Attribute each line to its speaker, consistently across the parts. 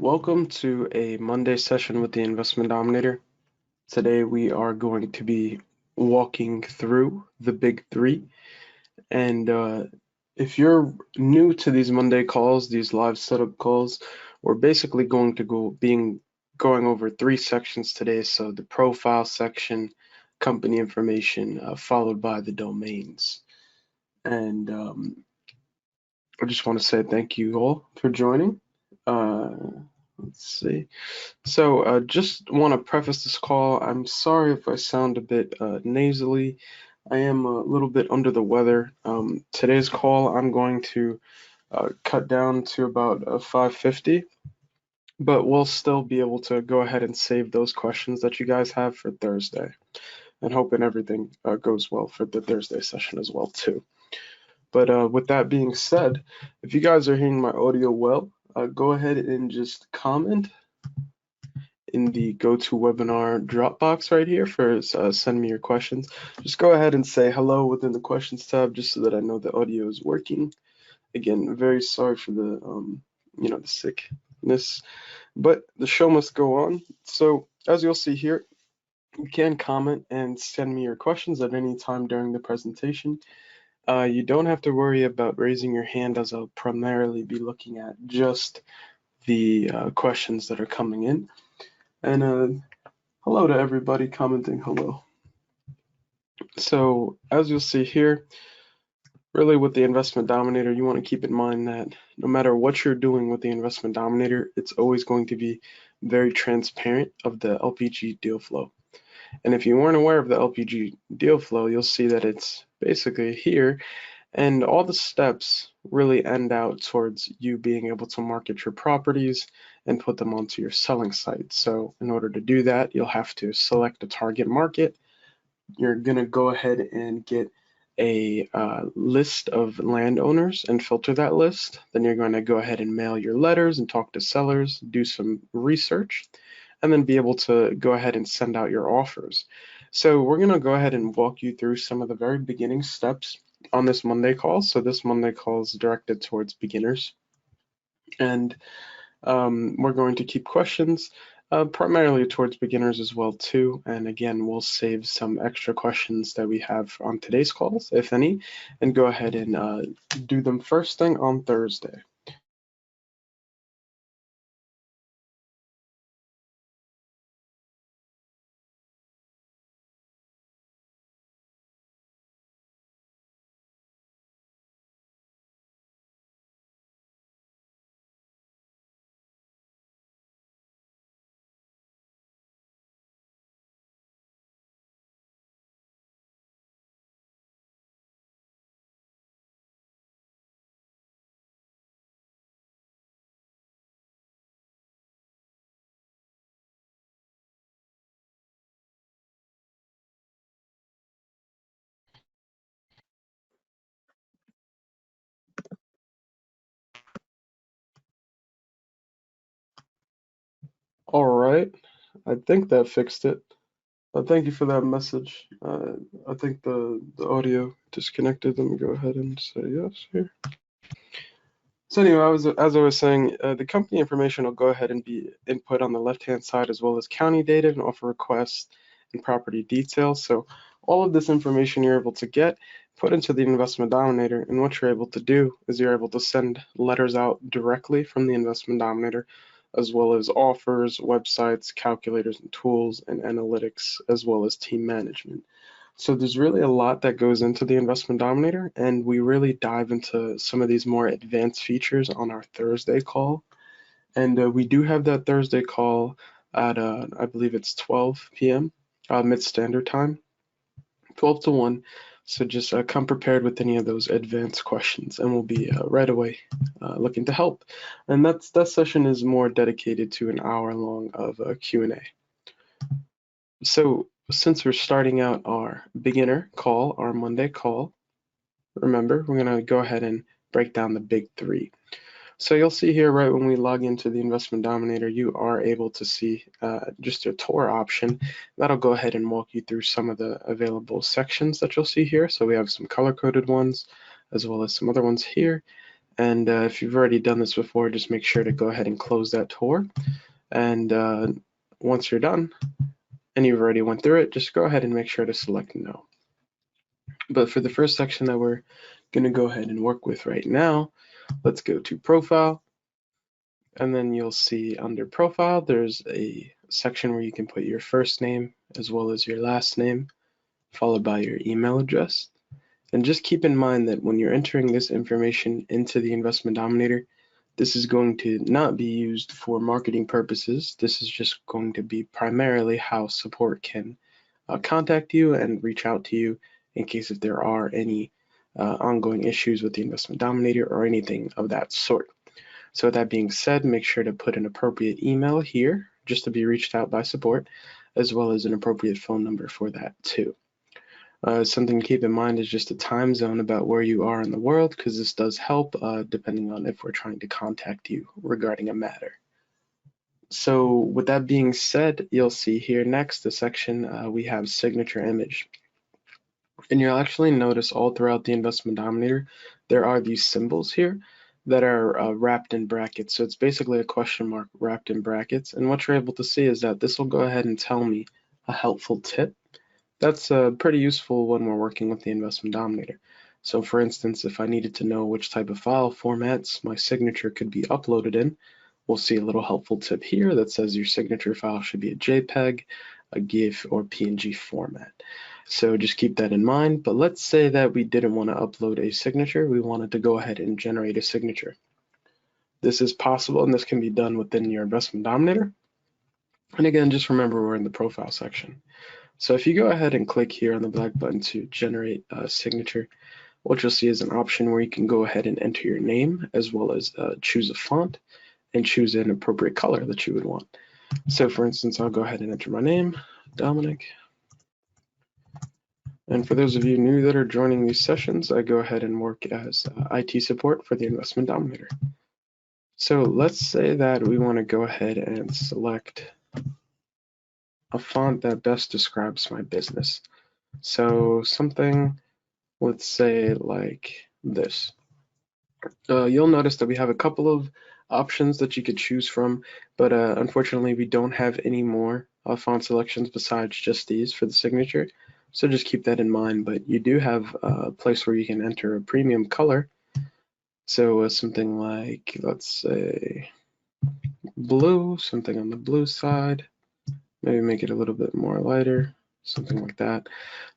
Speaker 1: Welcome to a Monday session with the Investment Dominator. Today we are going to be walking through the big three. And if you're new to these Monday calls, these live setup calls, we're basically going to going over three sections today. So the profile section, company information, followed by the domains. And I just want to say thank you all for joining. Let's see. So just want to preface this call. I'm sorry if I sound a bit nasally. I am a little bit under the weather. Today's call, I'm going to cut down to about 5:50, but we'll still be able to go ahead and save those questions that you guys have for Thursday, and hoping everything goes well for the Thursday session as well too. But with that being said, if you guys are hearing my audio well, go ahead and just comment in the GoToWebinar Dropbox right here for send me your questions. Just go ahead and say hello within the questions tab just so that I know the audio is working. Again, very sorry for the the sickness, but the show must go on. So as you'll see here, you can comment and send me your questions at any time during the presentation. You don't have to worry about raising your hand, as I'll primarily be looking at just the questions that are coming in. And hello to everybody commenting hello. So as you'll see here, really with the Investment Dominator, you want to keep in mind that no matter what you're doing with the Investment Dominator, it's always going to be very transparent of the LPG deal flow. And if you weren't aware of the LPG deal flow, you'll see that it's basically here, and all the steps really end out towards you being able to market your properties and put them onto your selling site. So in order to do that, you'll have to select a target market. You're going to go ahead and get a list of landowners and filter that list. Then you're going to go ahead and mail your letters and talk to sellers, do some research, and then be able to go ahead and send out your offers. So we're going to go ahead and walk you through some of the very beginning steps on this Monday call. So this Monday call is directed towards beginners, and we're going to keep questions primarily towards beginners as well too. And again, we'll save some extra questions that we have on today's calls, if any, and go ahead and do them first thing on Thursday. All right, I think that fixed it. Thank you for that message. I think the audio disconnected. Let me go ahead and say yes here. So anyway, as I was saying, the company information will go ahead and be input on the left-hand side, as well as county data and offer requests and property details. So all of this information you're able to get put into the Investment Dominator, and what you're able to do is you're able to send letters out directly from the Investment Dominator, as well as offers, websites, calculators and tools, and analytics, as well as team management. So there's really a lot that goes into the Investment Dominator, and we really dive into some of these more advanced features on our Thursday call. And we do have that Thursday call at, I believe it's 12 p.m. Mid-Standard Time, 12 to 1. So just come prepared with any of those advanced questions, and we'll be right away looking to help. And that session is more dedicated to an hour long of Q&A. So since we're starting out our beginner call, our Monday call, remember, we're going to go ahead and break down the big three. So you'll see here, right when we log into the Investment Dominator, you are able to see just a tour option. That'll go ahead and walk you through some of the available sections that you'll see here. So we have some color-coded ones, as well as some other ones here. And if you've already done this before, just make sure to go ahead and close that tour. And once you're done and you've already went through it, just go ahead and make sure to select no. But for the first section that we're going to go ahead and work with right now, let's go to Profile. And then you'll see under Profile, there's a section where you can put your first name as well as your last name, followed by your email address. And just keep in mind that when you're entering this information into the Investment Dominator, this is going to not be used for marketing purposes. This is just going to be primarily how support can contact you and reach out to you in case if there are any ongoing issues with the Investment Dominator or anything of that sort. So with that being said, make sure to put an appropriate email here just to be reached out by support, as well as an appropriate phone number for that too. Something to keep in mind is just a time zone about where you are in the world, because this does help depending on if we're trying to contact you regarding a matter. So with that being said, you'll see here next the section we have signature image. And you'll actually notice all throughout the Investment Dominator, there are these symbols here that are wrapped in brackets. So it's basically a question mark wrapped in brackets. And what you're able to see is that this will go ahead and tell me a helpful tip. That's pretty useful when we're working with the Investment Dominator. So for instance, if I needed to know which type of file formats my signature could be uploaded in, we'll see a little helpful tip here that says your signature file should be a JPEG, a GIF, or PNG format. So just keep that in mind. But let's say that we didn't want to upload a signature. We wanted to go ahead and generate a signature. This is possible, and this can be done within your Investment Dominator. And again, just remember we're in the profile section. So if you go ahead and click here on the black button to generate a signature, what you'll see is an option where you can go ahead and enter your name as well as choose a font and choose an appropriate color that you would want. So for instance, I'll go ahead and enter my name, Dominic. And for those of you new that are joining these sessions, I go ahead and work as IT support for the Investment Dominator. So let's say that we want to go ahead and select a font that best describes my business. So something, let's say like this. You'll notice that we have a couple of options that you could choose from, but unfortunately we don't have any more font selections besides just these for the signature. So just keep that in mind, but you do have a place where you can enter a premium color. So something like, let's say blue, something on the blue side, maybe make it a little bit more lighter, something like that.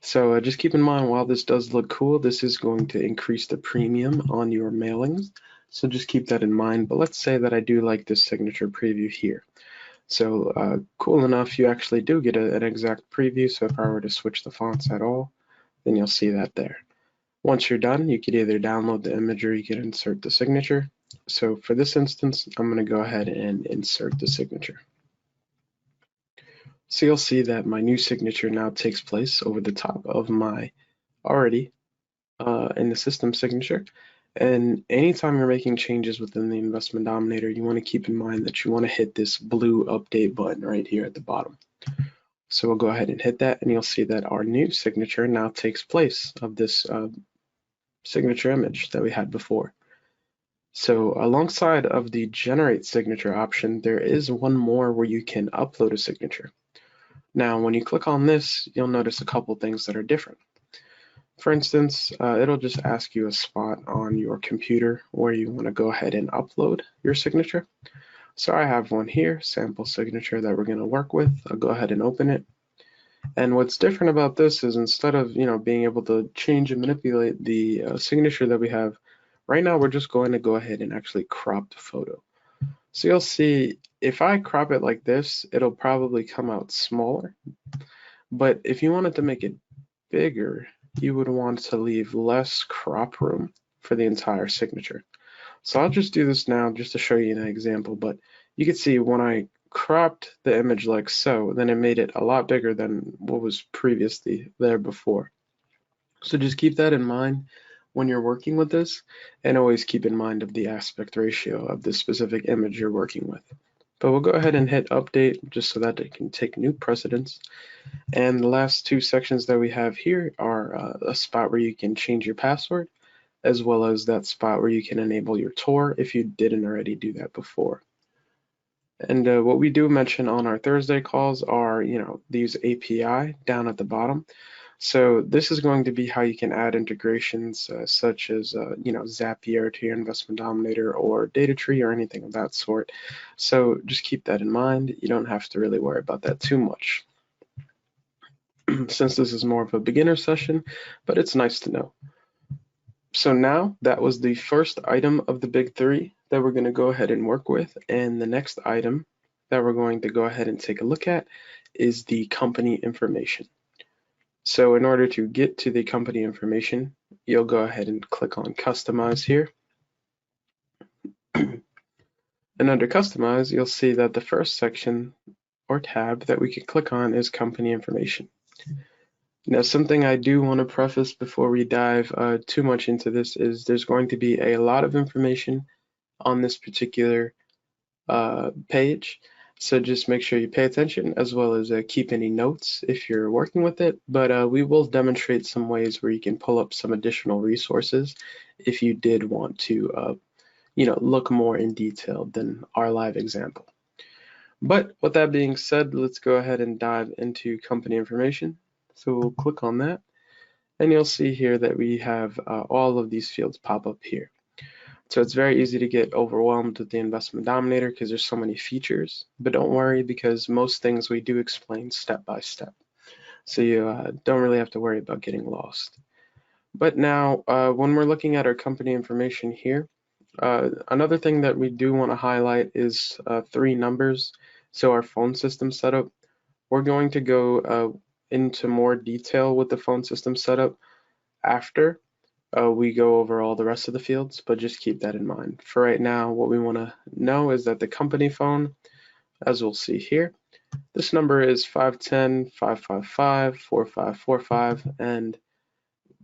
Speaker 1: So just keep in mind, while this does look cool, this is going to increase the premium on your mailings. So just keep that in mind. But let's say that I do like this signature preview here. So cool enough, you actually do get an exact preview. So if I were to switch the fonts at all, then you'll see that there. Once you're done, you could either download the image or you can insert the signature. So for this instance, I'm going to go ahead and insert the signature. So you'll see that my new signature now takes place over the top of my already in the system signature. And anytime you're making changes within the Investment Dominator, you want to keep in mind that you want to hit this blue update button right here at the bottom. So we'll go ahead and hit that, and you'll see that our new signature now takes place of this signature image that we had before. So alongside of the generate signature option, there is one more where you can upload a signature. Now, when you click on this, you'll notice a couple things that are different. For instance, it'll just ask you a spot on your computer where you want to go ahead and upload your signature. So I have one here, sample signature that we're going to work with. I'll go ahead and open it. And what's different about this is instead of being able to change and manipulate the signature that we have, right now we're just going to go ahead and actually crop the photo. So you'll see if I crop it like this, it'll probably come out smaller. But if you wanted to make it bigger, you would want to leave less crop room for the entire signature. So I'll just do this now just to show you an example, but you can see when I cropped the image like so, then it made it a lot bigger than what was previously there before. So just keep that in mind when you're working with this, and always keep in mind of the aspect ratio of the specific image you're working with. But we'll go ahead and hit update just so that it can take new precedence. And the last two sections that we have here are a spot where you can change your password as well as that spot where you can enable your tour if you didn't already do that before. And what we do mention on our Thursday calls are, these API down at the bottom. So this is going to be how you can add integrations such as, Zapier to your Investment Dominator or DataTree or anything of that sort. So just keep that in mind. You don't have to really worry about that too much since this is more of a beginner session, but it's nice to know. So now that was the first item of the big three that we're going to go ahead and work with. And the next item that we're going to go ahead and take a look at is the company information. So in order to get to the company information, you'll go ahead and click on Customize here. And under Customize, you'll see that the first section or tab that we can click on is Company Information. Now, something I do want to preface before we dive too much into this is there's going to be a lot of information on this particular page. So just make sure you pay attention as well as keep any notes if you're working with it. But we will demonstrate some ways where you can pull up some additional resources if you did want to, look more in detail than our live example. But with that being said, let's go ahead and dive into company information. So we'll click on that, and you'll see here that we have all of these fields pop up here. So it's very easy to get overwhelmed with the Investment Dominator because there's so many features, but don't worry because most things we do explain step by step. So you don't really have to worry about getting lost. But now when we're looking at our company information here, another thing that we do want to highlight is 3 numbers. So our phone system setup, we're going to go into more detail with the phone system setup after we go over all the rest of the fields, but just keep that in mind. For right now, what we want to know is that the company phone, as we'll see here, this number is 510-555-4545, and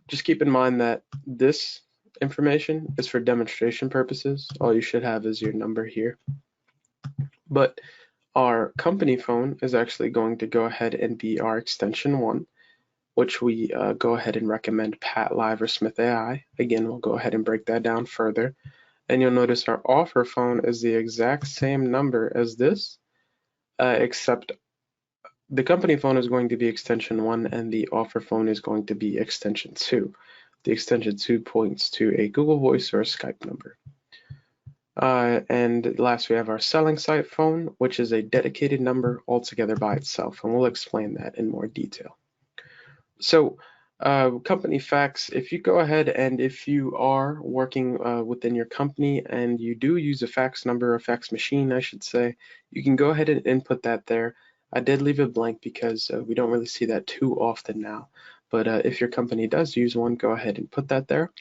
Speaker 1: just keep in mind that this information is for demonstration purposes. All you should have is your number here. But our company phone is actually going to go ahead and be our extension 1, which we go ahead and recommend Pat Live or Smith AI. Again, we'll go ahead and break that down further. And you'll notice our offer phone is the exact same number as this, except the company phone is going to be extension 1 and the offer phone is going to be extension 2. The extension 2 points to a Google Voice or a Skype number. And last, we have our selling site phone, which is a dedicated number altogether by itself, and we'll explain that in more detail. So company facts, if you go ahead and if you are working within your company and you do use a fax number, a fax machine, I should say, you can go ahead and input that there. I did leave it blank because we don't really see that too often now. But if your company does use one, go ahead and put that there.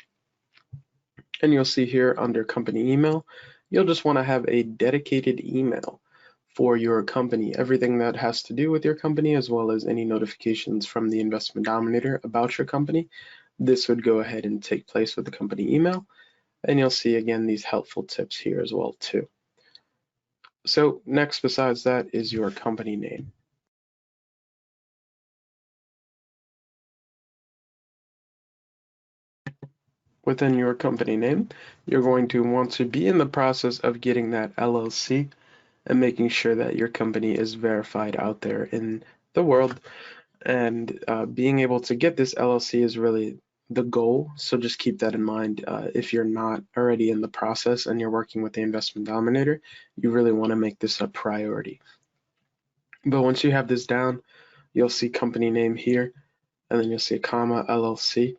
Speaker 1: And you'll see here under company email, you'll just want to have a dedicated email for your company, everything that has to do with your company, as well as any notifications from the Investment Dominator about your company. This would go ahead and take place with the company email. And you'll see again these helpful tips here as well too. So next, besides that, is your company name. Within your company name, you're going to want to be in the process of getting that LLC and making sure that your company is verified out there in the world. And being able to get this LLC is really the goal. So just keep that in mind. If you're not already in the process and you're working with the Investment Dominator, you really want to make this a priority. But once you have this down, you'll see company name here, and then you'll see a comma LLC.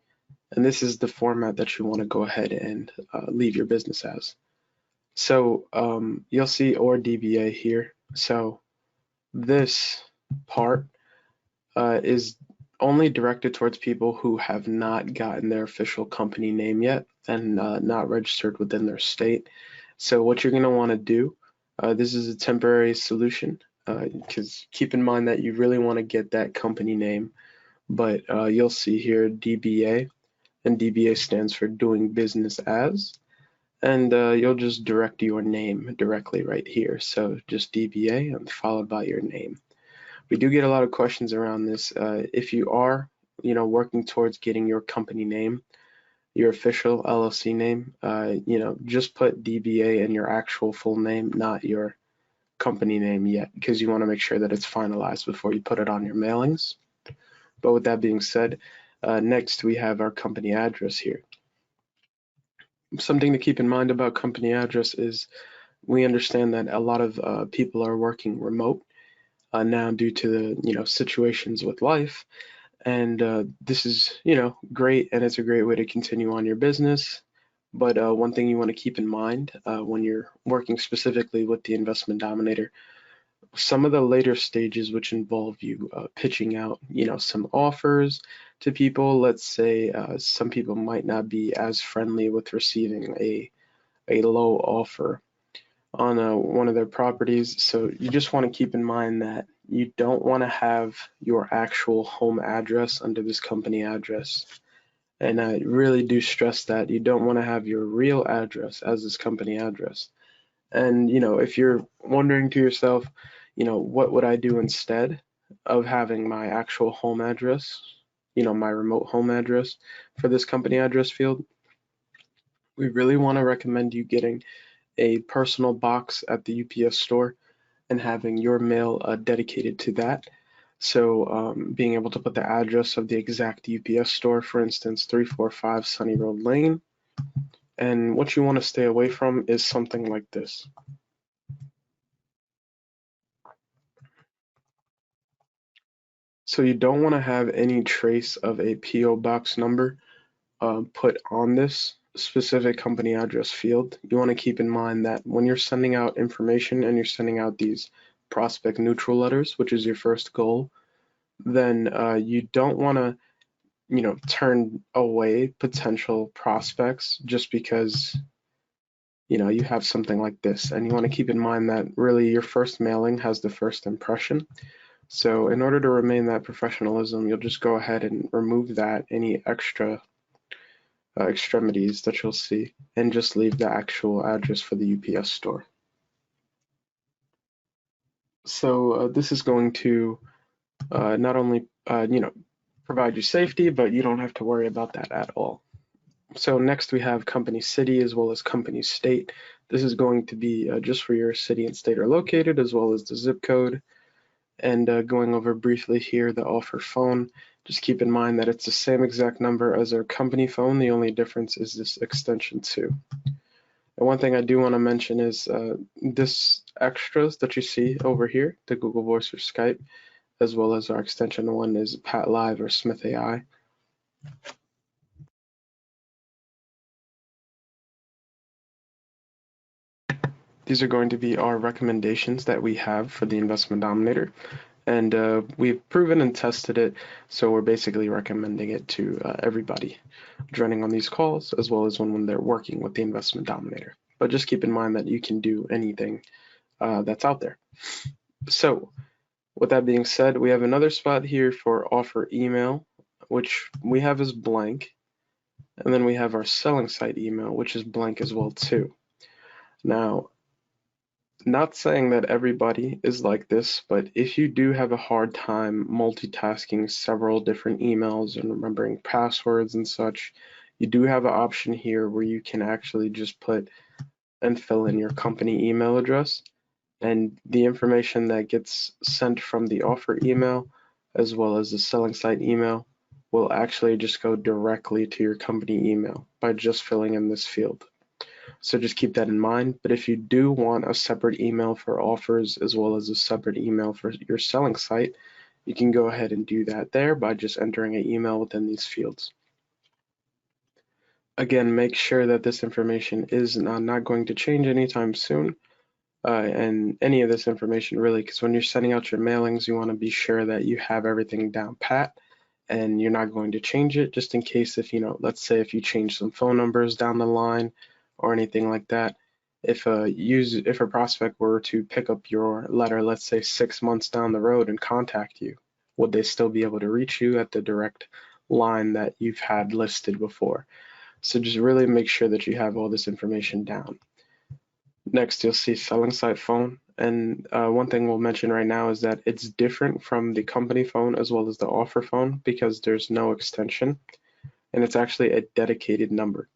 Speaker 1: And this is the format that you want to go ahead and leave your business as. So you'll see or DBA here. So this part is only directed towards people who have not gotten their official company name yet and not registered within their state. So what you're going to want to do, this is a temporary solution because keep in mind that you really want to get that company name. But you'll see here DBA, and DBA stands for doing business as. And you'll just direct your name directly right here. So just DBA and followed by your name. We do get a lot of questions around this. If you are, working towards getting your company name, your official LLC name, just put DBA in your actual full name, not your company name yet, because you want to make sure that it's finalized before you put it on your mailings. But with that being said, next we have our company address here. Something to keep in mind about company address is we understand that a lot of people are working remote now due to the situations with life, and this is great, and it's a great way to continue on your business. But one thing you want to keep in mind when you're working specifically with the Investment Dominator, some of the later stages which involve you pitching out some offers to people. Let's say some people might not be as friendly with receiving a low offer on one of their properties. So you just want to keep in mind that you don't want to have your actual home address under this company address. And I really do stress that you don't want to have your real address as this company address. And if you're wondering to yourself, what would I do instead of having my actual home address, my remote home address for this company address field, we really want to recommend you getting a personal box at the UPS store and having your mail dedicated to that. So being able to put the address of the exact UPS store, for instance, 345 Sunny Road Lane. And what you want to stay away from is something like this. So you don't want to have any trace of a PO box number put on this specific company address field. You want to keep in mind that when you're sending out information and you're sending out these prospect neutral letters, which is your first goal, then you don't want to turn away potential prospects just because you have something like this. And you want to keep in mind that really your first mailing has the first impression. So in order to remain that professionalism, you'll just go ahead and remove any extra extremities that you'll see, and just leave the actual address for the UPS store. So this is going to not only provide you safety, but you don't have to worry about that at all. So next we have company city as well as company state. This is going to be just where your city and state are located, as well as the zip code. And going over briefly here the offer phone, just keep in mind that it's the same exact number as our company phone. The only difference is this extension 2. And one thing I do want to mention is this extras that you see over here, the Google Voice or Skype, as well as our extension 1 is Pat Live or Smith AI. These are going to be our recommendations that we have for the Investment Dominator. And we've proven and tested it, so we're basically recommending it to everybody joining on these calls, as well as when they're working with the Investment Dominator. But just keep in mind that you can do anything that's out there. So with that being said, we have another spot here for offer email, which we have as blank. And then we have our selling site email, which is blank as well too. Now, not saying that everybody is like this, but if you do have a hard time multitasking several different emails and remembering passwords and such, you do have an option here where you can actually just put and fill in your company email address, and the information that gets sent from the offer email as well as the selling site email will actually just go directly to your company email by just filling in this field. So just keep that in mind. But if you do want a separate email for offers as well as a separate email for your selling site, you can go ahead and do that there by just entering an email within these fields. Again, make sure that this information is not going to change anytime soon. And any of this information really, because when you're sending out your mailings, you want to be sure that you have everything down pat and you're not going to change it, just in case if, let's say if you change some phone numbers down the line or anything like that. If a prospect were to pick up your letter, let's say 6 months down the road and contact you, would they still be able to reach you at the direct line that you've had listed before? So just really make sure that you have all this information down. Next, you'll see selling site phone. And one thing we'll mention right now is that it's different from the company phone as well as the offer phone because there's no extension. and it's actually a dedicated number.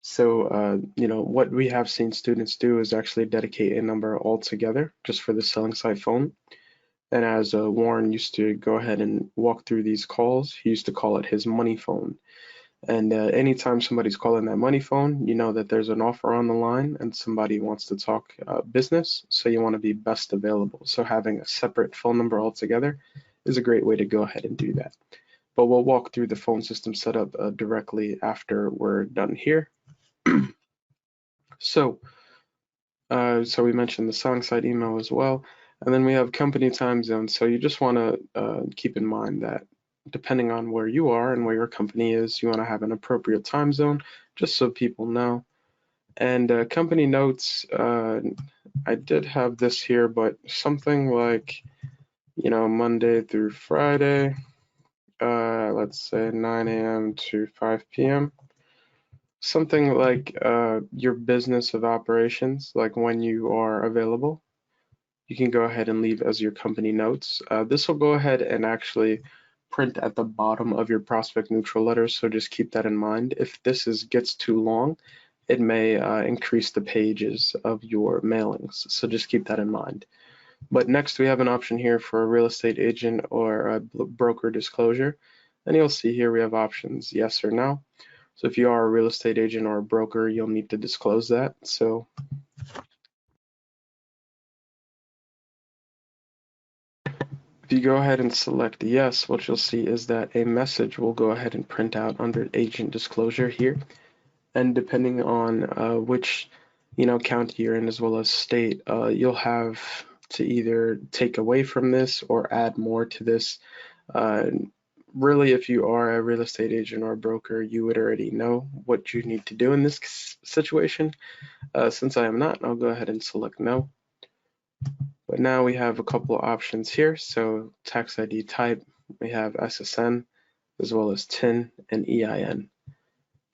Speaker 1: So, what we have seen students do is actually dedicate a number altogether just for the selling site phone. And as Warren used to go ahead and walk through these calls, he used to call it his money phone. And anytime somebody's calling that money phone, you know that there's an offer on the line and somebody wants to talk business, so you want to be best available. So having a separate phone number altogether is a great way to go ahead and do that. But we'll walk through the phone system setup directly after we're done here. So, so we mentioned the selling site email as well. And then we have company time zone. So you just want to keep in mind that depending on where you are and where your company is, you want to have an appropriate time zone just so people know. And company notes, I did have this here, but something like, Monday through Friday, let's say 9 a.m. to 5 p.m. Something like your business of operations, like when you are available, you can go ahead and leave as your company notes. This will go ahead and actually print at the bottom of your prospect neutral letter, so just keep that in mind. If this gets too long, it may increase the pages of your mailings, so just keep that in mind. But next we have an option here for a real estate agent or a broker disclosure, and you'll see here we have options yes or no. So if you are a real estate agent or a broker, you'll need to disclose that. So if you go ahead and select yes, what you'll see is that a message will go ahead and print out under agent disclosure here. And depending on which county you're in as well as state, you'll have to either take away from this or add more to this. Really, if you are a real estate agent or a broker, you would already know what you need to do in this situation. Since I am not, I'll go ahead and select no. But now we have a couple of options here. So tax ID type, we have SSN as well as TIN and EIN.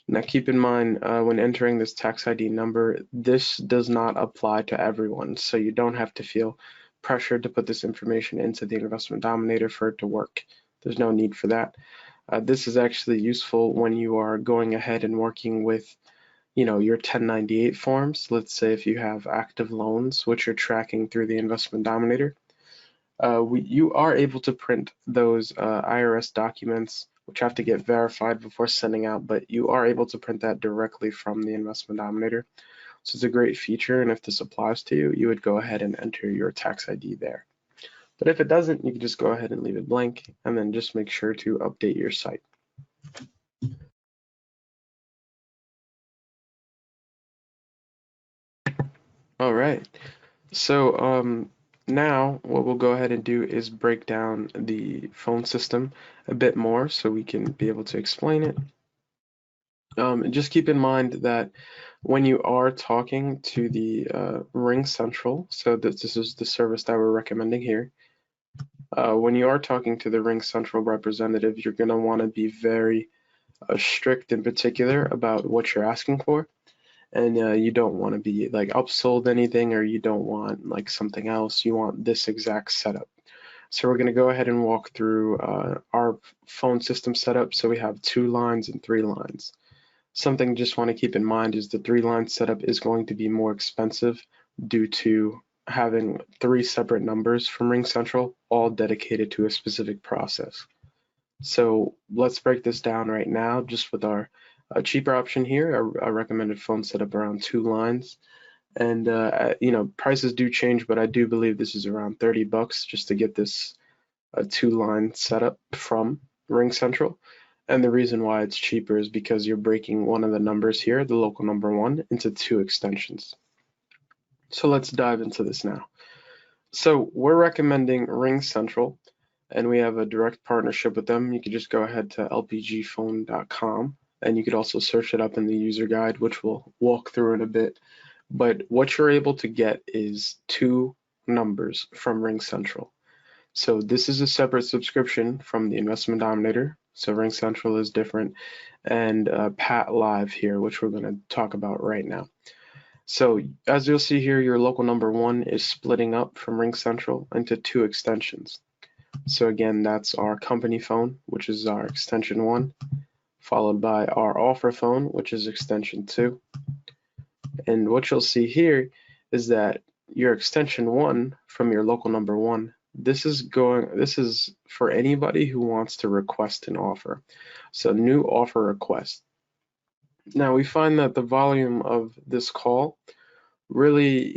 Speaker 1: Now keep in mind when entering this tax ID number, this does not apply to everyone. So you don't have to feel pressured to put this information into the Investment Dominator for it to work. There's no need for that. This is actually useful when you are going ahead and working with your 1098 forms. Let's say if you have active loans, which you're tracking through the Investment Dominator, you are able to print those IRS documents, which have to get verified before sending out, but you are able to print that directly from the Investment Dominator. So it's a great feature, and if this applies to you, you would go ahead and enter your tax ID there. But if it doesn't, you can just go ahead and leave it blank, and then just make sure to update your site. All right, so now what we'll go ahead and do is break down the phone system a bit more so we can be able to explain it. Just keep in mind that when you are talking to the Ring Central, so this is the service that we're recommending here, when you are talking to the Ring Central representative, you're going to want to be very strict in particular about what you're asking for. And you don't want to be like upsold anything, or you don't want like something else. You want this exact setup. So we're going to go ahead and walk through our phone system setup. So we have 2 lines and 3 lines. Something you just want to keep in mind is the 3-line setup is going to be more expensive due to having 3 separate numbers from Ring Central, all dedicated to a specific process. So let's break this down right now just with our cheaper option here, a recommended phone setup around 2 lines. And prices do change, but I do believe this is around $30 just to get this 2-line setup from Ring Central. And the reason why it's cheaper is because you're breaking one of the numbers here, the local number 1, into 2 extensions. So let's dive into this now. So we're recommending Ring Central, and we have a direct partnership with them. You could just go ahead to lpgphone.com, and you could also search it up in the user guide, which we'll walk through in a bit. But what you're able to get is 2 numbers from Ring Central. So this is a separate subscription from the Investment Dominator. So Ring Central is different, and Pat Live here, which we're going to talk about right now. So as you'll see here, your local number 1 is splitting up from Ring Central into 2 extensions. So again, that's our company phone, which is our extension 1, followed by our offer phone, which is extension 2. And what you'll see here is that your extension 1 from your local number 1, this is for anybody who wants to request an offer. So new offer request. Now we find that the volume of this call really,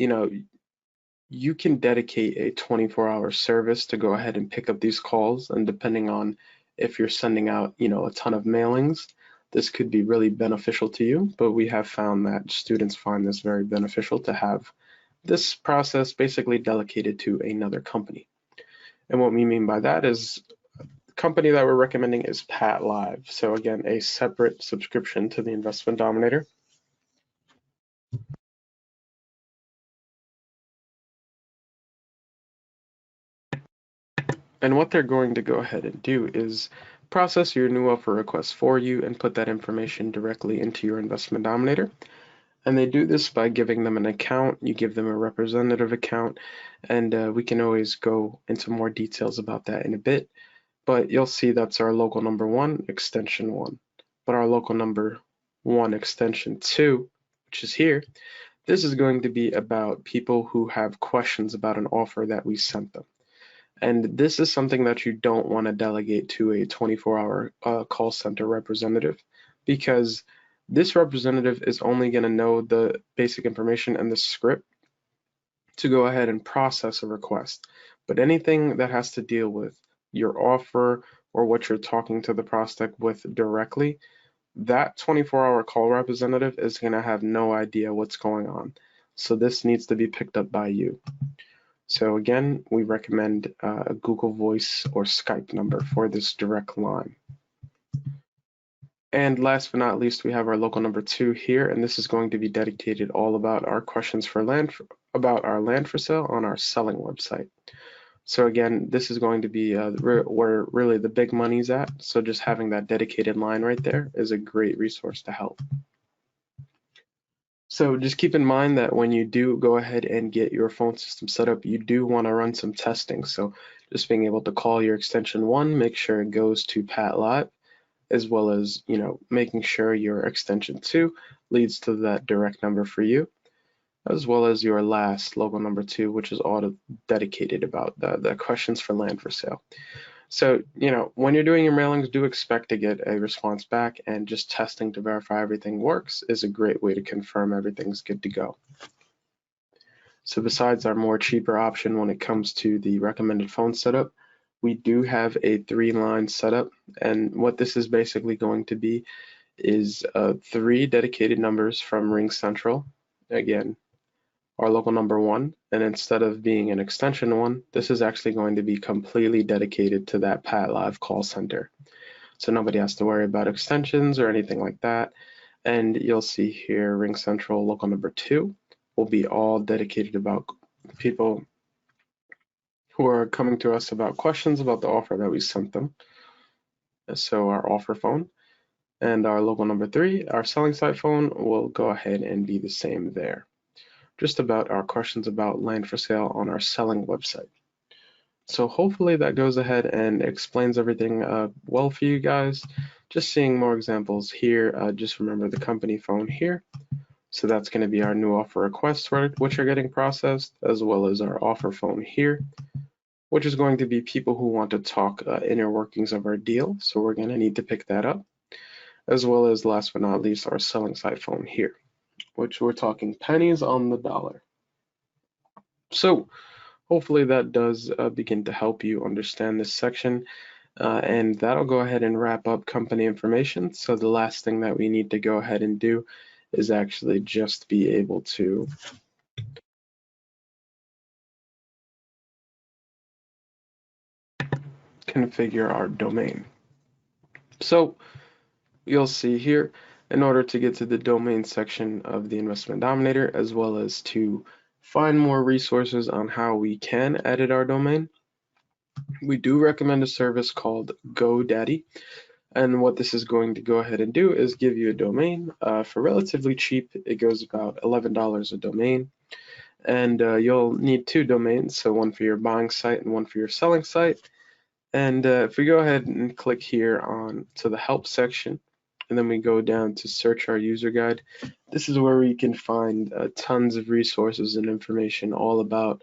Speaker 1: you can dedicate a 24-hour service to go ahead and pick up these calls, and depending on if you're sending out, a ton of mailings, this could be really beneficial to you. But we have found that students find this very beneficial to have this process basically delegated to another company. And what we mean by that is the company that we're recommending is Pat Live. So again, a separate subscription to the Investment Dominator. And what they're going to go ahead and do is process your new offer request for you and put that information directly into your Investment Dominator. And they do this by giving them an account. You give them a representative account, and we can always go into more details about that in a bit. But you'll see that's our local number 1, extension 1. But our local number 1, extension 2, which is here, this is going to be about people who have questions about an offer that we sent them. And this is something that you don't want to delegate to a 24-hour call center representative, because this representative is only going to know the basic information and the script to go ahead and process a request. But anything that has to deal with your offer or what you're talking to the prospect with directly, that 24-hour call representative is going to have no idea what's going on. So this needs to be picked up by you. So again, we recommend a Google Voice or Skype number for this direct line. And last but not least, we have our local number 2 here, and this is going to be dedicated all about our questions for about our land for sale on our selling website. So again, this is going to be where really the big money's at. So just having that dedicated line right there is a great resource to help. So just keep in mind that when you do go ahead and get your phone system set up, you do want to run some testing. So just being able to call your extension 1, make sure it goes to Pat Live, as well as, making sure your extension 2 leads to that direct number for you, as well as your last local number 2, which is auto dedicated about the questions for land for sale. So, when you're doing your mailings, do expect to get a response back, and just testing to verify everything works is a great way to confirm everything's good to go. So besides our more cheaper option when it comes to the recommended phone setup, we do have a 3-line setup, and what this is basically going to be is 3 dedicated numbers from Ring Central. Again, our local number 1, and instead of being an extension 1, this is actually going to be completely dedicated to that Pat Live call center. So nobody has to worry about extensions or anything like that. And you'll see here Ring Central local number 2 will be all dedicated about people who are coming to us about questions about the offer that we sent them. So our offer phone. And our local number 3, our selling site phone, will go ahead and be the same there. Just about our questions about land for sale on our selling website. So hopefully that goes ahead and explains everything well for you guys. Just seeing more examples here, just remember the company phone here. So that's going to be our new offer requests, which are getting processed, as well as our offer phone here, which is going to be people who want to talk inner workings of our deal. So we're going to need to pick that up, as well as last but not least, our selling site phone here, which we're talking pennies on the dollar. So hopefully that does begin to help you understand this section, and that'll go ahead and wrap up company information. So the last thing that we need to go ahead and do is actually just be able to configure our domain. So you'll see here, in order to get to the domain section of the Investment Dominator, as well as to find more resources on how we can edit our domain, we do recommend a service called GoDaddy. And what this is going to go ahead and do is give you a domain for relatively cheap. It goes about $11 a domain. And you'll need 2 domains, so one for your buying site and one for your selling site. And if we go ahead and click here on to the help section, and then we go down to search our user guide. This is where we can find tons of resources and information all about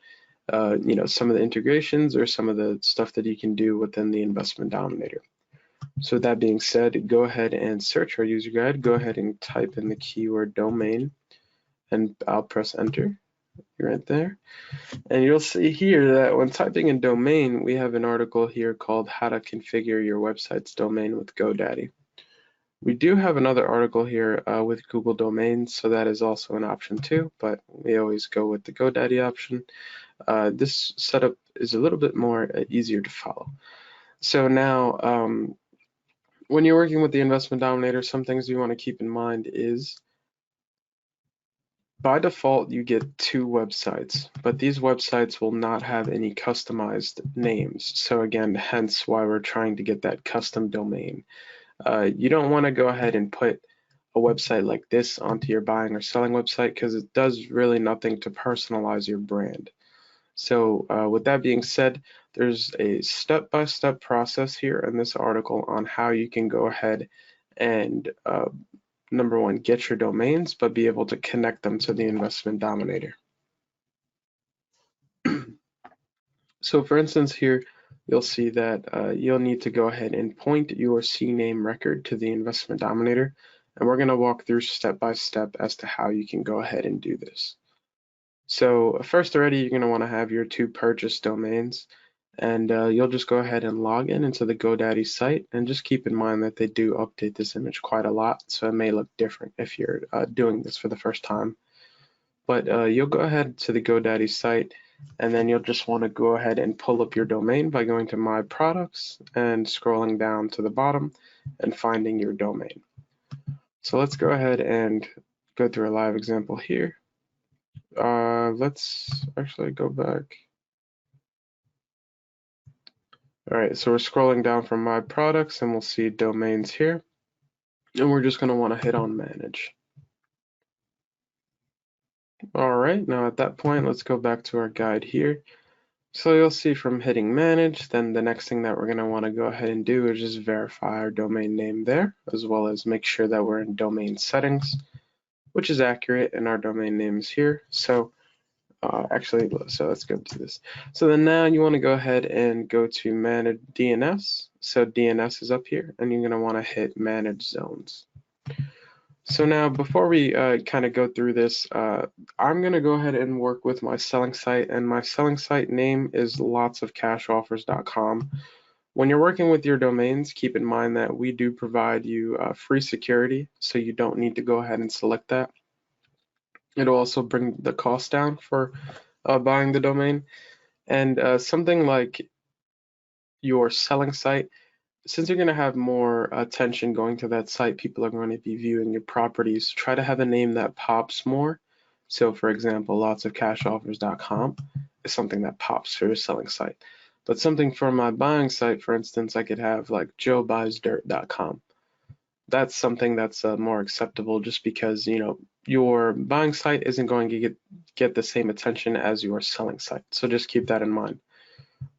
Speaker 1: some of the integrations or some of the stuff that you can do within the Investment Dominator. So with that being said, go ahead and search our user guide. Go ahead and type in the keyword domain, and I'll press enter right there. And you'll see here that when typing in domain, we have an article here called How to Configure Your Website's Domain with GoDaddy. We do have another article here with Google Domains, so that is also an option too, but we always go with the GoDaddy option. This setup is a little bit more easier to follow. So now, when you're working with the Investment Dominator, some things you want to keep in mind is by default, you get 2 websites, but these websites will not have any customized names. So again, hence why we're trying to get that custom domain. You don't want to go ahead and put a website like this onto your buying or selling website because it does really nothing to personalize your brand. So with that being said, there's a step-by-step process here in this article on how you can go ahead and number one, get your domains, but be able to connect them to the Investment Dominator. So for instance here, you'll see that you'll need to go ahead and point your CNAME record to the Investment Dominator, and we're going to walk through step by step as to how you can go ahead and do this. So first already, you're going to want to have your 2 purchase domains, and you'll just go ahead and log in into the GoDaddy site, and just keep in mind that they do update this image quite a lot, so it may look different if you're doing this for the first time. But you'll go ahead to the GoDaddy site, and then you'll just want to go ahead and pull up your domain by going to My Products and scrolling down to the bottom and finding your domain. So let's go ahead and go through a live example here. Let's actually go back. All right, so we're scrolling down from My Products and we'll see domains here. And we're just going to want to hit on Manage. All right, now at that point, let's go back to our guide here. So you'll see from hitting Manage, then the next thing that we're going to want to go ahead and do is just verify our domain name there, as well as make sure that we're in domain settings, which is accurate, and our domain name is here. So so let's go to this. So then now you want to go ahead and go to Manage DNS. So DNS is up here, and you're going to want to hit Manage Zones. So now before we kind of go through this, I'm going to go ahead and work with my selling site, and my selling site name is lotsofcashoffers.com. When you're working with your domains, keep in mind that we do provide you free security, so you don't need to go ahead and select that. It'll also bring the cost down for buying the domain. And something like your selling site, since you're going to have more attention going to that site, people are going to be viewing your properties. Try to have a name that pops more. So for example, lotsofcashoffers.com is something that pops for your selling site. But something for my buying site, for instance, I could have like joebuysdirt.com. That's something that's more acceptable just because, your buying site isn't going to get the same attention as your selling site. So just keep that in mind.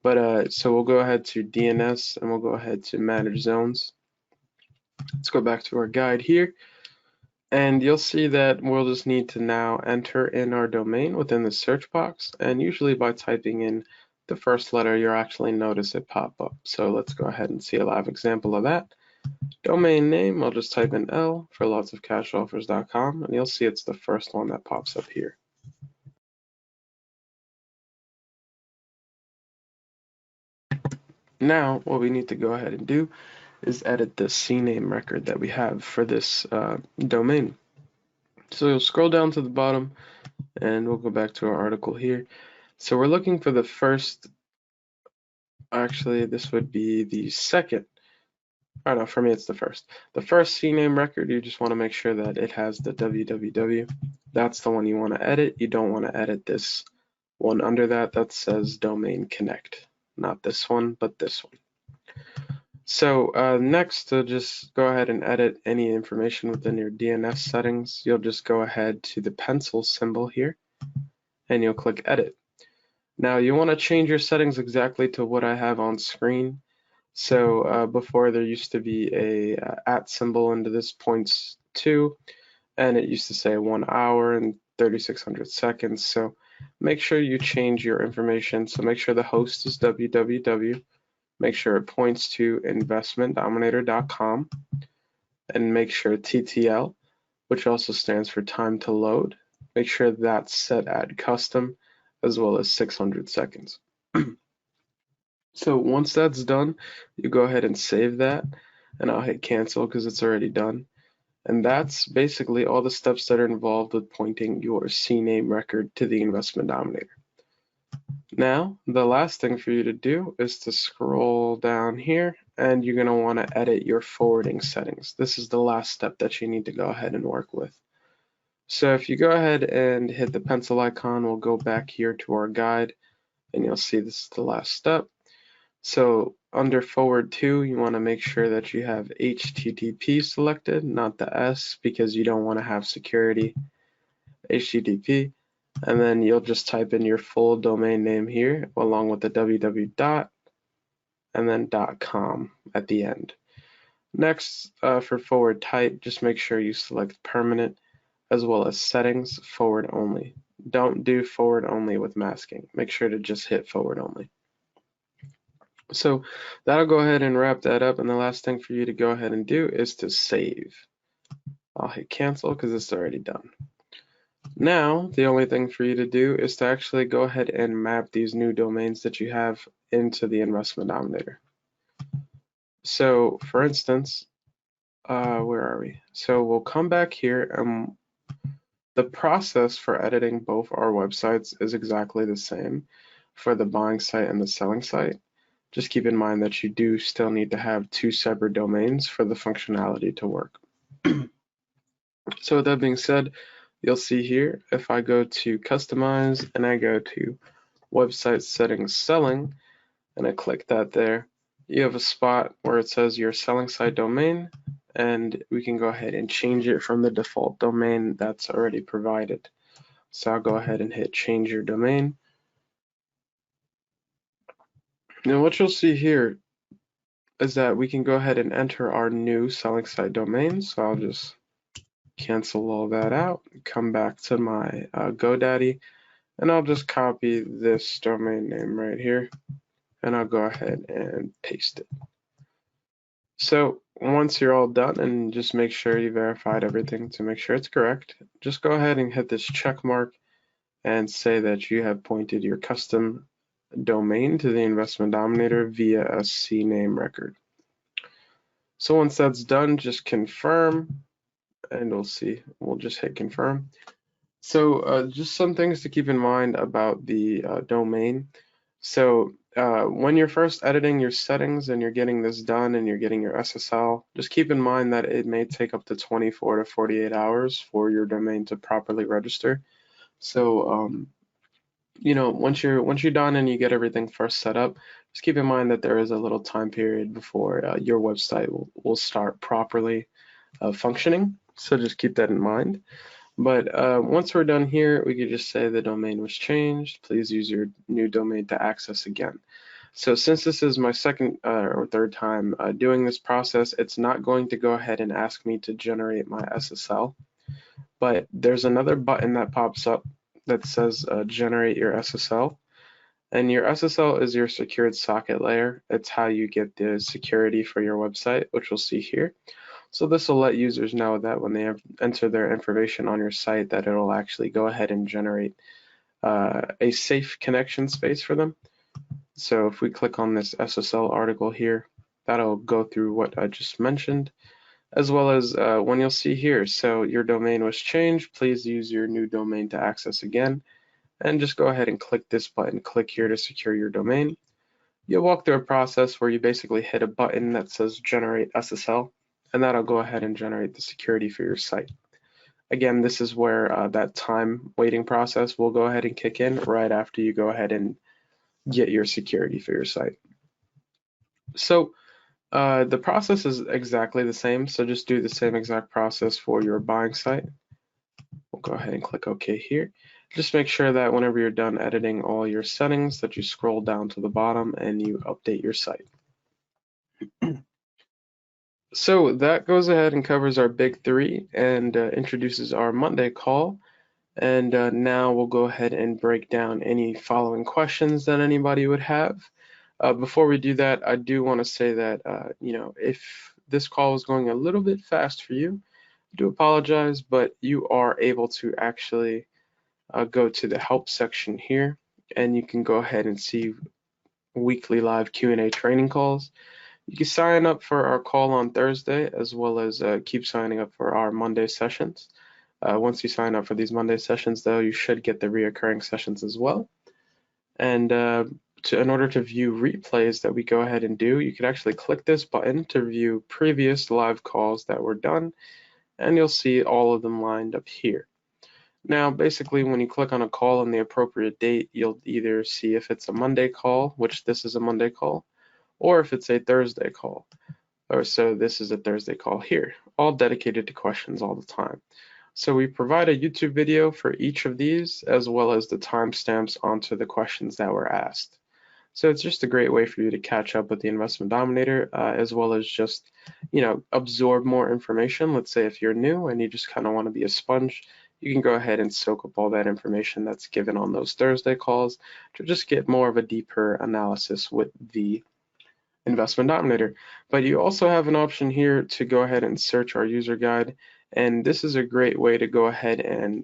Speaker 1: But so we'll go ahead to DNS and we'll go ahead to Manage Zones. Let's go back to our guide here. And you'll see that we'll just need to now enter in our domain within the search box. And usually by typing in the first letter, you'll actually notice it pop up. So let's go ahead and see a live example of that. Domain name, I'll just type in L for lotsofcashoffers.com, and you'll see it's the first one that pops up here. Now, what we need to go ahead and do is edit the CNAME record that we have for this domain. So you'll scroll down to the bottom, and we'll go back to our article here. So we're looking for the first, actually this would be the second. Oh no, for me it's the first. The first CNAME record, you just want to make sure that it has the www. That's the one you want to edit. You don't want to edit this one under that says domain connect. Not this one, but this one. So next, to just go ahead and edit any information within your DNS settings, you'll just go ahead to the pencil symbol here, and you'll click edit. Now you want to change your settings exactly to what I have on screen. So before there used to be a at symbol into this points to, and it used to say 1 hour and 3600 seconds. So make sure you change your information. So make sure the host is www. Make sure it points to investmentdominator.com, and make sure TTL, which also stands for time to load, make sure that's set at custom as well as 600 seconds. So once that's done, you go ahead and save that, and I'll hit cancel because it's already done. And that's basically all the steps that are involved with pointing your CNAME record to the Investment Dominator. Now, the last thing for you to do is to scroll down here, and you're going to want to edit your forwarding settings. This is the last step that you need to go ahead and work with. So if you go ahead and hit the pencil icon, we'll go back here to our guide, and you'll see this is the last step. So under forward to, you want to make sure that you have HTTP selected, not the S, because you don't want to have security. HTTP, and then you'll just type in your full domain name here along with the www dot and then .com at the end. Next, for forward type, just make sure you select permanent as well as settings forward only. Don't do forward only with masking. Make sure to just hit forward only. So that'll go ahead and wrap that up, and the last thing for you to go ahead and do is to save. I'll hit cancel because it's already done. Now, the only thing for you to do is to actually go ahead and map these new domains that you have into the Investment Dominator. So, for instance, where are we? So we'll come back here, and the process for editing both our websites is exactly the same for the buying site and the selling site. Just keep in mind that you do still need to have two separate domains for the functionality to work. So with that being said, you'll see here, if I go to customize and I go to website settings selling, and I click that there, you have a spot where it says your selling site domain, and we can go ahead and change it from the default domain that's already provided. So I'll go ahead and hit change your domain. Now what you'll see here is that we can go ahead and enter our new selling site domain. So I'll just cancel all that out, come back to my GoDaddy, and I'll just copy this domain name right here, and I'll go ahead and paste it. So once you're all done, and just make sure you verified everything to make sure it's correct, just go ahead and hit this check mark and say that you have pointed your custom domain to the Investment Dominator via a CNAME record. So once that's done, just confirm, and we'll see. We'll just hit confirm. So just some things to keep in mind about the domain. So when you're first editing your settings and you're getting this done and you're getting your SSL, just keep in mind that it may take up to 24 to 48 hours for your domain to properly register. So you know, once you're done and you get everything first set up, just keep in mind that there is a little time period before your website will start properly functioning. So just keep that in mind. But once we're done here, we could just say the domain was changed. Please use your new domain to access again. So since this is my second or third time doing this process, it's not going to go ahead and ask me to generate my SSL. But there's another button that pops up that says generate your SSL. And your SSL is your secured socket layer. It's how you get the security for your website, which we'll see here. So this will let users know that when they enter their information on your site, that it'll actually go ahead and generate a safe connection space for them. So if we click on this SSL article here, that'll go through what I just mentioned, as well as when you'll see here, so your domain was changed, please use your new domain to access again, and just go ahead and click this button, click here to secure your domain. You'll walk through a process where you basically hit a button that says generate SSL, and that'll go ahead and generate the security for your site. Again, this is where that time waiting process will go ahead and kick in right after you go ahead and get your security for your site. So the process is exactly the same, so just do the same exact process for your buying site. We'll go ahead and click OK here. Just make sure that whenever you're done editing all your settings that you scroll down to the bottom and you update your site. So that goes ahead and covers our big three and introduces our Monday call. And now we'll go ahead and break down any following questions that anybody would have. Before we do that, I do want to say that, if this call is going a little bit fast for you, I do apologize, but you are able to actually go to the help section here, and you can go ahead and see weekly live Q&A training calls. You can sign up for our call on Thursday, as well as keep signing up for our Monday sessions. Once you sign up for these Monday sessions, though, you should get the reoccurring sessions as well. And in order to view replays that we go ahead and do, you can actually click this button to view previous live calls that were done, and you'll see all of them lined up here. Now, basically, when you click on a call on the appropriate date, you'll either see if it's a Monday call, which this is a Monday call, or if it's a Thursday call. Or so this is a Thursday call here, all dedicated to questions all the time. So we provide a YouTube video for each of these, as well as the timestamps onto the questions that were asked. So it's just a great way for you to catch up with the Investment Dominator, as well as just, absorb more information. Let's say if you're new and you just kind of want to be a sponge, you can go ahead and soak up all that information that's given on those Thursday calls to just get more of a deeper analysis with the Investment Dominator. But you also have an option here to go ahead and search our user guide. And this is a great way to go ahead and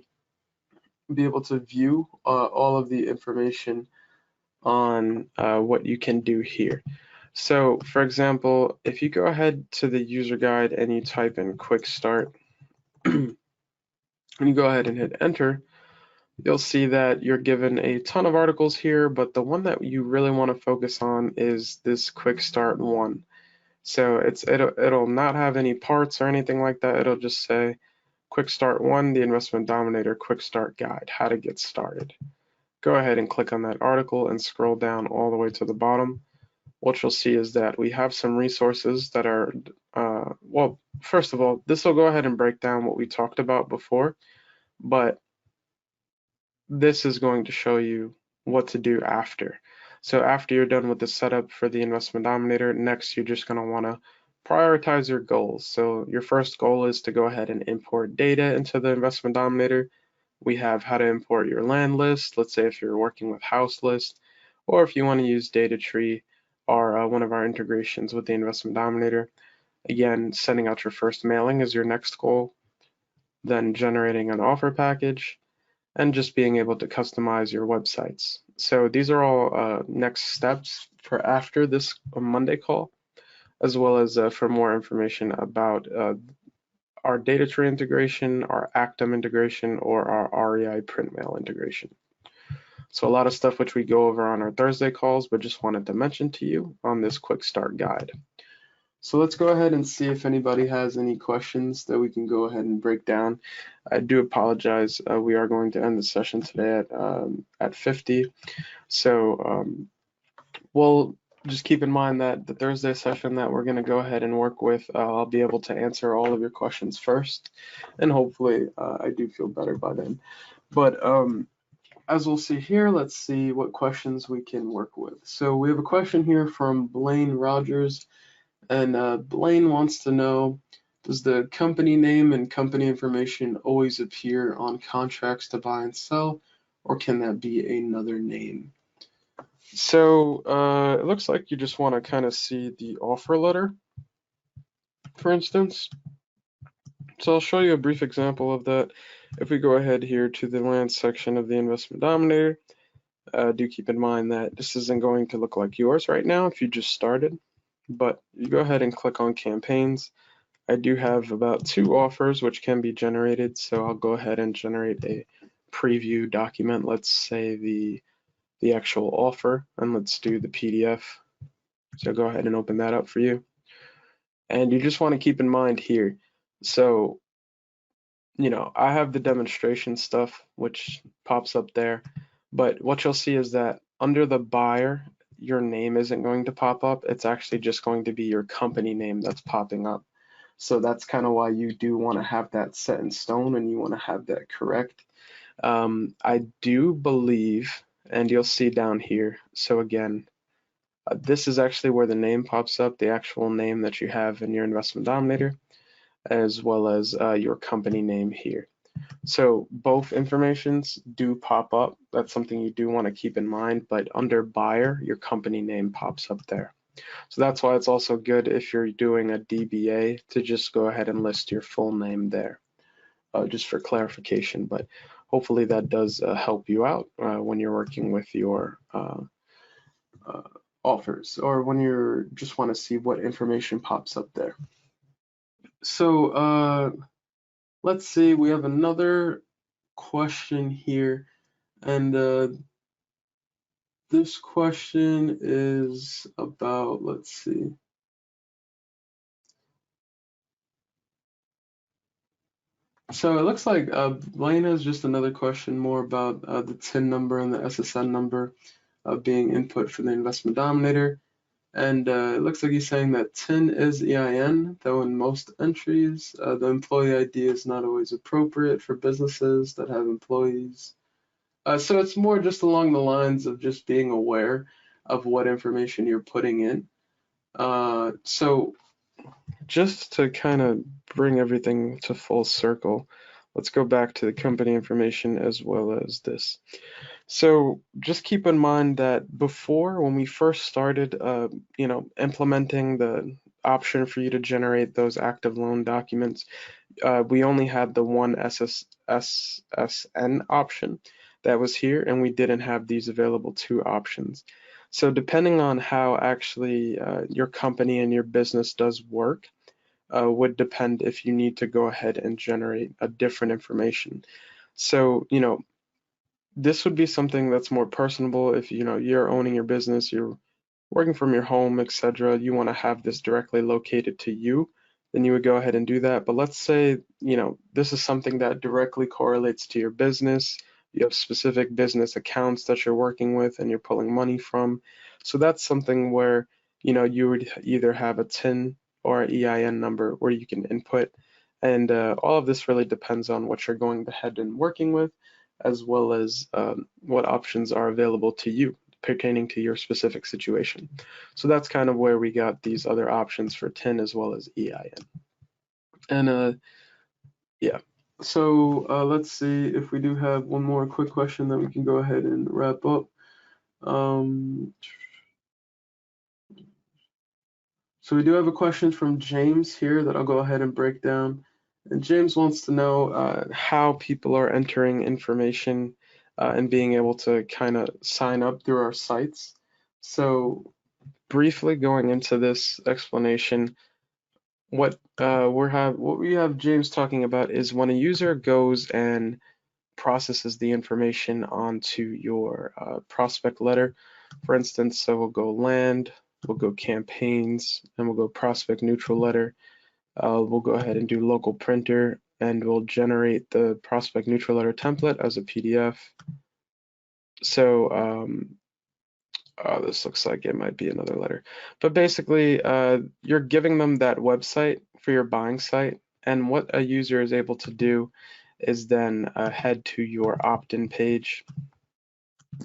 Speaker 1: be able to view all of the information on what you can do here. So for example, if you go ahead to the user guide and you type in quick start and you go ahead and hit enter, you'll see that you're given a ton of articles here, but the one that you really want to focus on is this quick start one. So it'll not have any parts or anything like that. It'll just say quick start one, the Investment Dominator quick start guide, how to get started. Go ahead and click on that article and scroll down all the way to the bottom. What you'll see is that we have some resources that are, well, first of all, this will go ahead and break down what we talked about before, but this is going to show you what to do after. So after you're done with the setup for the Investment Dominator, next you're just going to want to prioritize your goals. So your first goal is to go ahead and import data into the Investment Dominator. We have how to import your land list. Let's say if you're working with house list, or if you want to use data tree or one of our integrations with the Investment Dominator. Again, sending out your first mailing is your next goal, then generating an offer package, and just being able to customize your websites. So these are all next steps for after this Monday call, as well as for more information about our data tree integration, our Actum integration, or our REI print mail integration. So a lot of stuff which we go over on our Thursday calls, but just wanted to mention to you on this quick start guide. So let's go ahead and see if anybody has any questions that we can go ahead and break down. I do apologize. We are going to end the session today at 50. So we'll just keep in mind that the Thursday session that we're going to go ahead and work with, I'll be able to answer all of your questions first, and hopefully I do feel better by then. But as we'll see here, let's see what questions we can work with. So we have a question here from Blaine Rogers. And Blaine wants to know, does the company name and company information always appear on contracts to buy and sell, or can that be another name? So it looks like you just want to kind of see the offer letter, for instance. So I'll show you a brief example of that. If we go ahead here to the land section of the Investment Dominator, do keep in mind that this isn't going to look like yours right now if you just started. But you go ahead and click on campaigns. I do have about 2 offers which can be generated, so I'll go ahead and generate a preview document. Let's say the actual offer, and let's do the PDF. So go ahead and open that up for you. And you just want to keep in mind here, so I have the demonstration stuff which pops up there, but what you'll see is that under the buyer, your name isn't going to pop up. It's actually just going to be your company name that's popping up. So that's kind of why you do want to have that set in stone and you want to have that correct. I do believe, and you'll see down here, so again, This is actually where the name pops up, the actual name that you have in your Investment Dominator, as well as your company name here. So both informations do pop up. That's something you do want to keep in mind, but under buyer, your company name pops up there. So that's why it's also good if you're doing a DBA to just go ahead and list your full name there, just for clarification. But hopefully that does help you out when you're working with your uh, offers, or when you just want to see what information pops up there. So let's see, we have another question here, and this question is about, let's see. So it looks like Blaine has just another question more about the TIN number and the SSN number being input for the Investment Dominator. And it looks like he's saying that TIN is EIN, though in most entries, the employee ID is not always appropriate for businesses that have employees. So it's more just along the lines of just being aware of what information you're putting in. So just to kind of bring everything to full circle, let's go back to the company information as well as this. So just keep in mind that before, when we first started, implementing the option for you to generate those active loan documents, we only had the one SSN option that was here, and we didn't have these available two options. So depending on how actually your company and your business does work, would depend if you need to go ahead and generate a different information. So, this would be something that's more personable if you're owning your business, you're working from your home, etc. You want to have this directly located to you, then you would go ahead and do that. But let's say, this is something that directly correlates to your business. You have specific business accounts that you're working with and you're pulling money from. So that's something where, you would either have a TIN or an EIN number where you can input. And all of this really depends on what you're going ahead and working with, as well as what options are available to you pertaining to your specific situation. So that's kind of where we got these other options for TIN as well as EIN. And yeah, so let's see if we do have one more quick question that we can go ahead and wrap up. So we do have a question from James here that I'll go ahead and break down. And James wants to know how people are entering information and being able to kind of sign up through our sites. So briefly going into this explanation, what we have James talking about is when a user goes and processes the information onto your prospect letter, for instance. So we'll go land, we'll go campaigns, and we'll go prospect neutral letter. We'll go ahead and do local printer, and we'll generate the prospect neutral letter template as a PDF. So this looks like it might be another letter. But basically, you're giving them that website for your buying site, and what a user is able to do is then head to your opt-in page.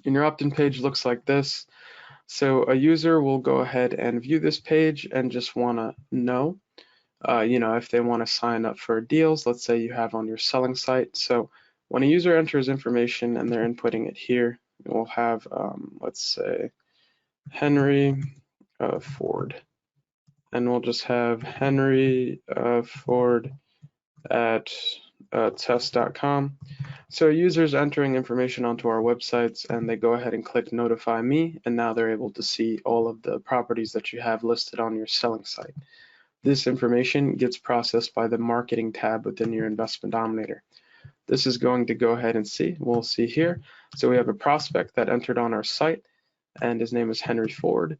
Speaker 1: And your opt-in page looks like this. So a user will go ahead and view this page and just want to know, if they want to sign up for deals, let's say you have on your selling site. So when a user enters information and they're inputting it here, we'll have, let's say, Henry Ford, and we'll just have Henry Ford at test.com. So users entering information onto our websites, and they go ahead and click notify me, and now they're able to see all of the properties that you have listed on your selling site. This information gets processed by the marketing tab within your Investment Dominator. This is going to go ahead and see, we'll see here. So we have a prospect that entered on our site, and his name is Henry Ford,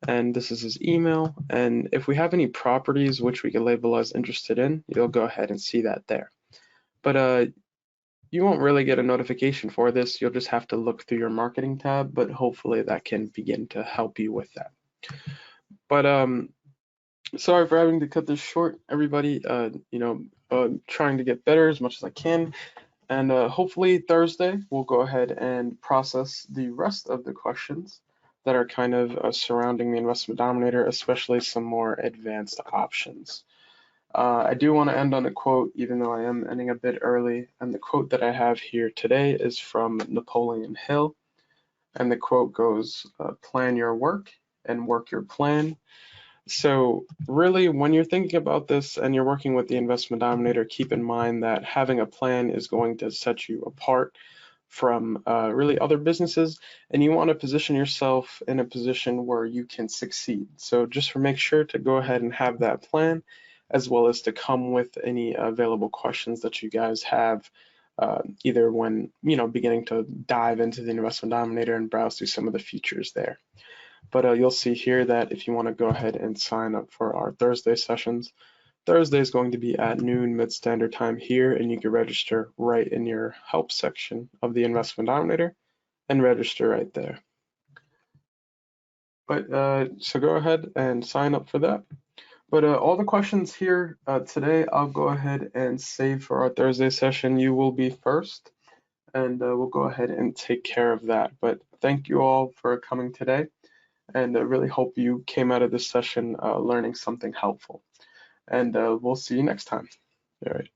Speaker 1: and this is his email. And if we have any properties which we can label as interested in, you'll go ahead and see that there. But you won't really get a notification for this. You'll just have to look through your marketing tab, but hopefully that can begin to help you with that. But sorry for having to cut this short, everybody. Trying to get better as much as I can. And hopefully Thursday, we'll go ahead and process the rest of the questions. that are kind of surrounding the Investment Dominator, especially some more advanced options. I do want to end on a quote, even though I am ending a bit early. And the quote that I have here today is from Napoleon Hill. And the quote goes, plan your work and work your plan. So really, when you're thinking about this and you're working with the Investment Dominator, keep in mind that having a plan is going to set you apart from really other businesses, and you want to position yourself in a position where you can succeed. So just make sure to go ahead and have that plan, as well as to come with any available questions that you guys have, either when beginning to dive into the Investment Dominator and browse through some of the features there. But you'll see here that if you want to go ahead and sign up for our Thursday sessions, Thursday is going to be at noon mid-standard time here, and you can register right in your help section of the Investment Dominator and register right there. But so go ahead and sign up for that. But all the questions here today, I'll go ahead and save for our Thursday session. You will be first, and we'll go ahead and take care of that. But thank you all for coming today, and I really hope you came out of this session learning something helpful. And we'll see you next time. All right.